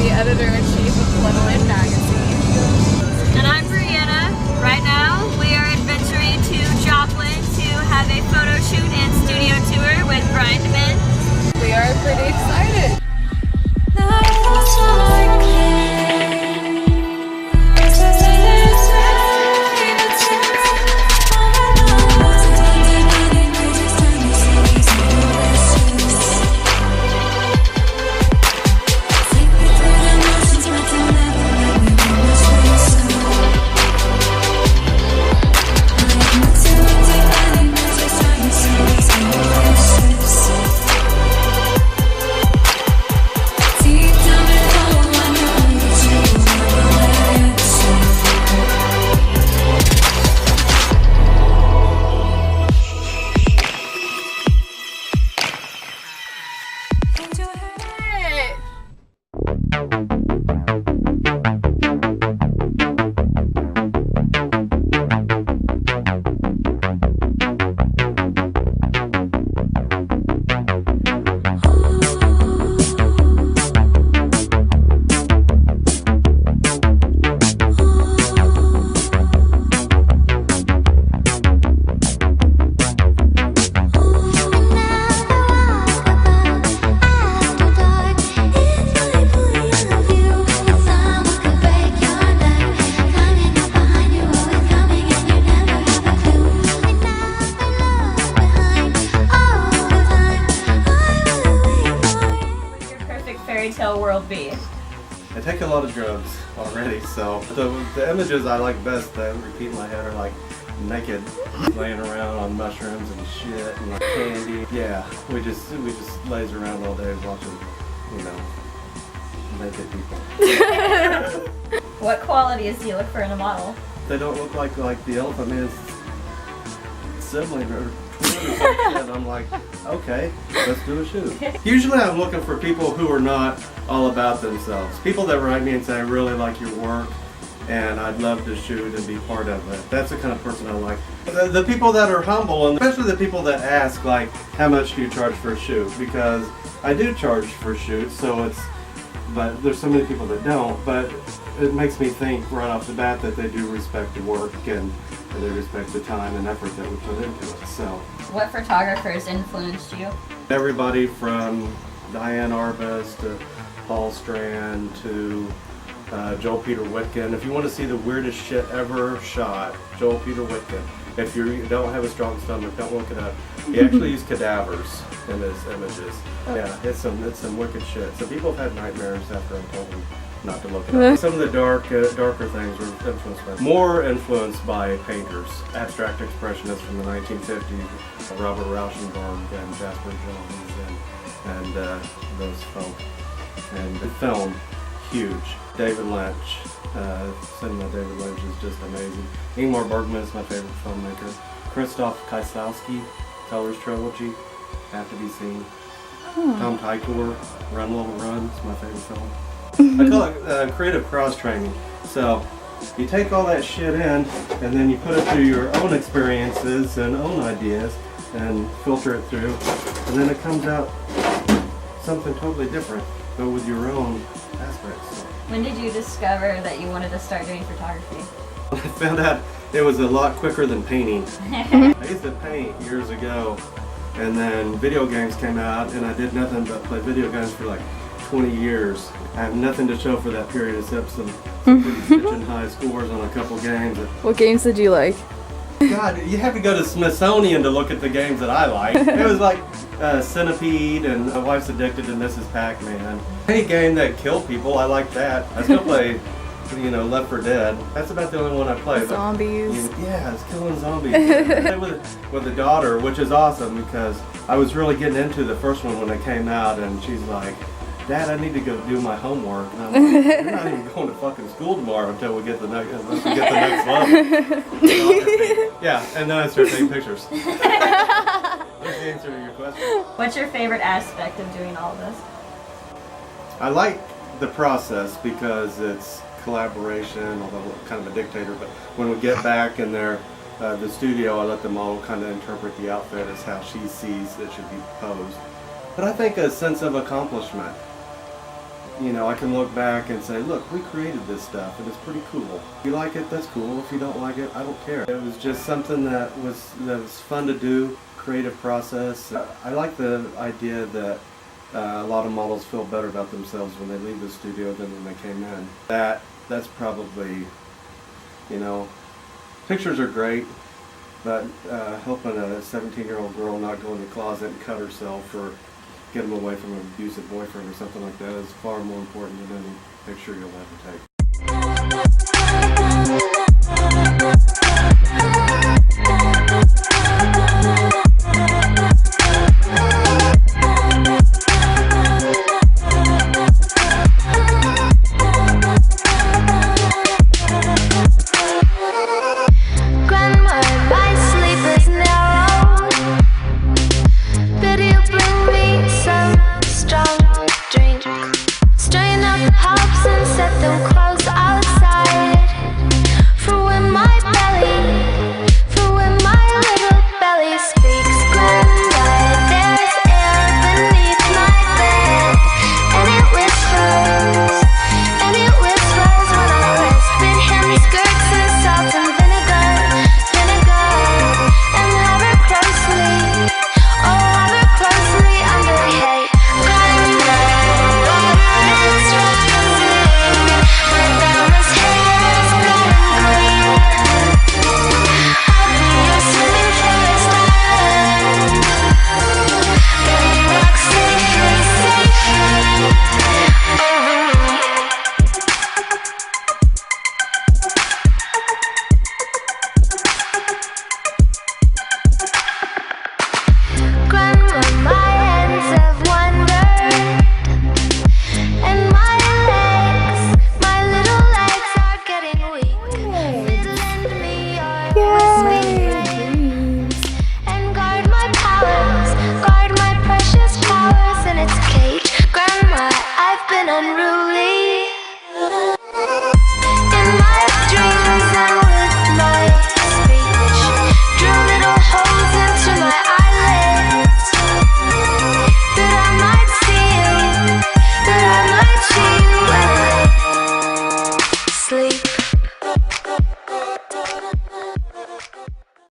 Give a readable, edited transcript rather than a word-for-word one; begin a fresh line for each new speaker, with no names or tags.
the Editor-in-Chief of Plenilune Magazine.
And I'm Briana. Right now, we are adventuring to Joplin to have a photo shoot and studio tour with DeMint.
We are pretty excited.
Tale world be?
I take a lot of drugs already, so the images I like best that repeat in my head are like naked, laying around on mushrooms and shit and like candy. Yeah, we just laze around all day watching, you know, naked people.
What qualities do you look for in a model?
They don't look like the Elephant Man's sibling or twin or some shit. I'm like, okay, let's do a shoot. Usually I'm looking for people who are not all about themselves. People that write me and say, I really like your work and I'd love to shoot and be part of it. That's the kind of person I like. The people that are humble, and especially the people that ask, like, how much do you charge for a shoot? Because I do charge for shoots, so but there's so many people that don't, but it makes me think right off the bat that they do respect the work and they respect the time and effort that we put into it. So,
what photographers influenced you?
Everybody from Diane Arbus to Paul Strand to Joel Peter Witkin. If you want to see the weirdest shit ever shot, Joel Peter Witkin. If you don't have a strong stomach, don't look it up. He actually used cadavers in his images. Yeah, it's some wicked shit. So people have had nightmares after I told them not to look it up. Some of the darker things were more influenced by painters, abstract expressionists from the 1950s, Robert Rauschenberg and Jasper Johns and those folk. And the film, huge. David Lynch, cinema David Lynch is just amazing. Ingmar Bergman is my favorite filmmaker. Krzysztof Kieslowski, Teller's Trilogy, have to be seen. Tom Tykwer, Run Little Run, is my favorite film. I call it creative cross-training. So you take all that shit in and then you put it through your own experiences and own ideas and filter it through, and then it comes out something totally different, but with your own aspects.
When did you discover that you wanted to start doing photography?
I found out it was a lot quicker than painting. I used to paint years ago, and then video games came out, and I did nothing but play video games for like 20 years. I have nothing to show for that period except some pretty stitching high scores on a couple games.
What games did you like?
God, you have to go to Smithsonian to look at the games that I like. It was like Centipede and My Wife's Addicted to Mrs. Pac-Man. Any game that killed people, I like that. I still play, you know, Left 4 Dead. That's about the only one I play.
Zombies.
Yeah, it's killing zombies. I played with a daughter, which is awesome because I was really getting into the first one when it came out, and she's like, Dad, I need to go do my homework. And I'm like, you're not even going to fucking school tomorrow until we get the next level. Yeah, and then I start taking pictures. That's the answer to your question.
What's your favorite aspect of doing all of this?
I like the process because it's collaboration, although I'm kind of a dictator, but when we get back in there, the studio, I let them all kind of interpret the outfit as how she sees it should be posed. But I think a sense of accomplishment. you know, I can look back and say, look, we created this stuff and it's pretty cool. If you like it, that's cool. If you don't like it, I don't care. It was just something that was fun to do, creative process. I like the idea that a lot of models feel better about themselves when they leave the studio than when they came in. That's probably, you know, pictures are great, but helping a 17-year-old girl not go in the closet and cut herself or get them away from an abusive boyfriend or something like that is far more important than any picture you'll ever take.
Unruly.